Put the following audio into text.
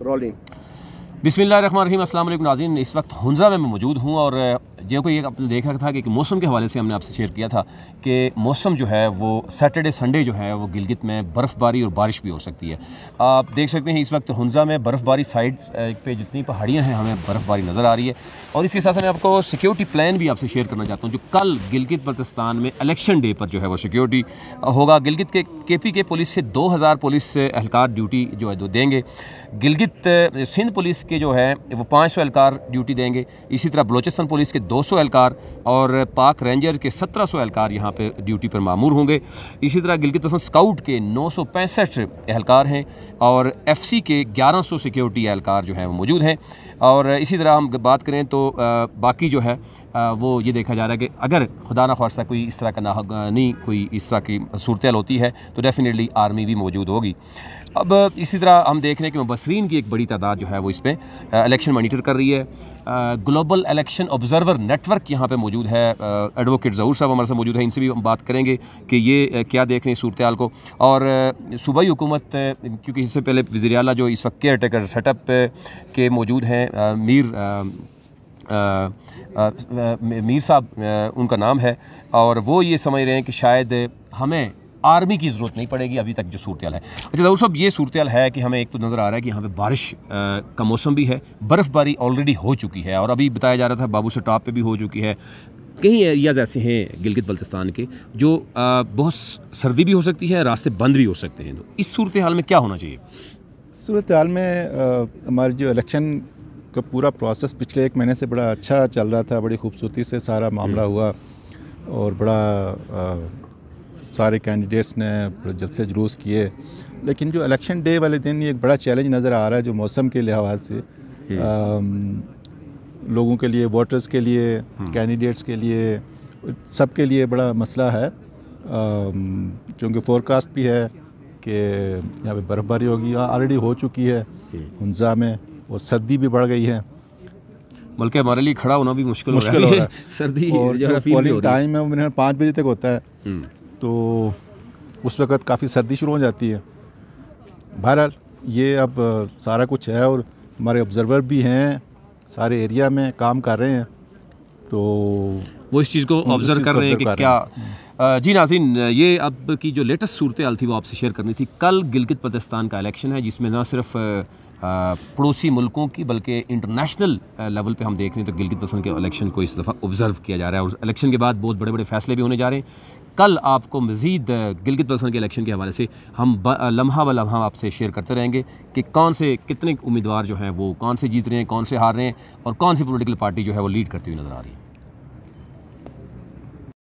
Rolling. बिस्मिल्लाहिर्रहमानिर्रहीम। अस्सलाम वालेकुम नाज़रीन, इस वक्त हुंज़ा में मैं मौजूद हूँ और जो कोई आपने देखा था कि मौसम के हवाले से हमने आपसे शेयर किया था कि मौसम जो है वो सैटरडे संडे जो है वो गिलगित में बर्फ़बारी और बारिश भी हो सकती है। आप देख सकते हैं इस वक्त हुंज़ा में बर्फ़बारी साइड पे जितनी पहाड़ियाँ हैं हमें बर्फ़बारी नज़र आ रही है। और इसके साथ साथ मैं आपको सिक्योरिटी प्लान भी आपसे शेयर करना चाहता हूँ जो कल गिलगित बल्तिस्तान में इलेक्शन डे पर जो है वो सिक्योरिटी होगा। गिलगित के KPK पुलिस से 2000 पुलिस एहलकार ड्यूटी जो है देंगे। गिलगित सिंध पुलिस के जो है वो 500 एहलकार ड्यूटी देंगे। इसी तरह बलोचिस्तान पुलिस के 200 एहलकार और पाक रेंजर के 1700 एहलकार यहाँ पे ड्यूटी पर मामूर होंगे। इसी तरह गिलगित बल्तिस्तान स्काउट के 965 एहलकार हैं और FC के 1100 सिक्योरिटी एहलकार जो हैं वो मौजूद हैं। और इसी तरह हम बात करें तो बाकी जो है वो ये देखा जा रहा है कि अगर खुदा ना ख्वास्ता कोई इस तरह का नहीं कोई इस तरह की सूरत होती है तो डेफिनेटली आर्मी भी मौजूद होगी। अब इसी तरह हम देख रहे हैं कि मुबसरीन की एक बड़ी तादाद जो है वो इस पर इलेक्शन मॉनिटर कर रही है। ग्लोबल इलेक्शन ऑब्जर्वर नेटवर्क यहाँ पे मौजूद है। एडवोकेट ज़हूर साहब हमारे साथ मौजूद है, इनसे भी हम बात करेंगे कि ये क्या देख रहे हैं सूरत हाल को। और सूबाई हुकूमत क्योंकि इससे पहले वज़ीर आला जो इस वक्त केयर टेकर सेटअप के मौजूद हैं मीर साहब उनका नाम है, और वो ये समझ रहे हैं कि शायद हमें आर्मी की ज़रूरत नहीं पड़ेगी अभी तक जो सूरत हाल है। अच्छा ज़रूर साहब, ये सूरत हाल है कि हमें एक तो नज़र आ रहा है कि यहाँ पे बारिश का मौसम भी है, बर्फ़बारी ऑलरेडी हो चुकी है और अभी बताया जा रहा था बाबू से टॉप पे भी हो चुकी है। कई एरियाज़ ऐसे हैं गिलगित बल्तिस्तान के जो बहुत सर्दी भी हो सकती है, रास्ते बंद भी हो सकते हैं। तो इस सूरत हाल में क्या होना चाहिए? सूरत हाल में हमारी जो इलेक्शन का पूरा प्रोसेस पिछले 1 महीने से बड़ा अच्छा चल रहा था, बड़ी खूबसूरती से सारा मामला हुआ और बड़ा सारे कैंडिडेट्स ने जलसे जुलूस किए। लेकिन जो इलेक्शन डे वाले दिन ये एक बड़ा चैलेंज नज़र आ रहा है जो मौसम के लिहाज से लोगों के लिए, वोटर्स के लिए, कैंडिडेट्स के लिए, सब के लिए बड़ा मसला है। क्योंकि फोरकास्ट भी है कि यहाँ पे बर्फ़बारी होगी, ऑलरेडी हो चुकी है हुंज़ा में, और सर्दी भी बढ़ गई है, बल्कि हमारे लिए खड़ा होना भी मुश्किल हो रहा है। सर्दी और जो पोलिंग टाइम है वो 5 बजे तक होता है, तो उस वक़्त काफ़ी सर्दी शुरू हो जाती है। बहरहाल ये अब सारा कुछ है और हमारे ऑब्ज़र्वर भी हैं, सारे एरिया में काम कर रहे हैं, तो वो इस चीज़ को ऑब्ज़र्व कर रहे हैं कि क्या। जी नाज़रीन, ये अब की जो लेटेस्ट सूरत हाल थी वो आपसे शेयर करनी थी। कल गिलगित बल्तिस्तान का इलेक्शन है जिसमें ना सिर्फ पड़ोसी मुल्कों की बल्कि इंटरनेशनल लेवल पे हम देख रहे हैं तो गिलगित बल्तिस्तान के इलेक्शन को इस दफ़ा ऑब्ज़र्व किया जा रहा है और इलेक्शन के बाद बहुत बड़े बड़े फैसले भी होने जा रहे हैं। कल आपको मज़ीद गिलगित बल्तिस्तान के इलेक्शन के हवाले से हम लम्हा ब लम्हा आपसे शेयर करते रहेंगे कि कौन से कितने उम्मीदवार जो हैं वो कौन से जीत रहे हैं, कौन से हार रहे हैं और कौन सी पॉलिटिकल पार्टी जो है वो लीड करती हुई नज़र आ रही है।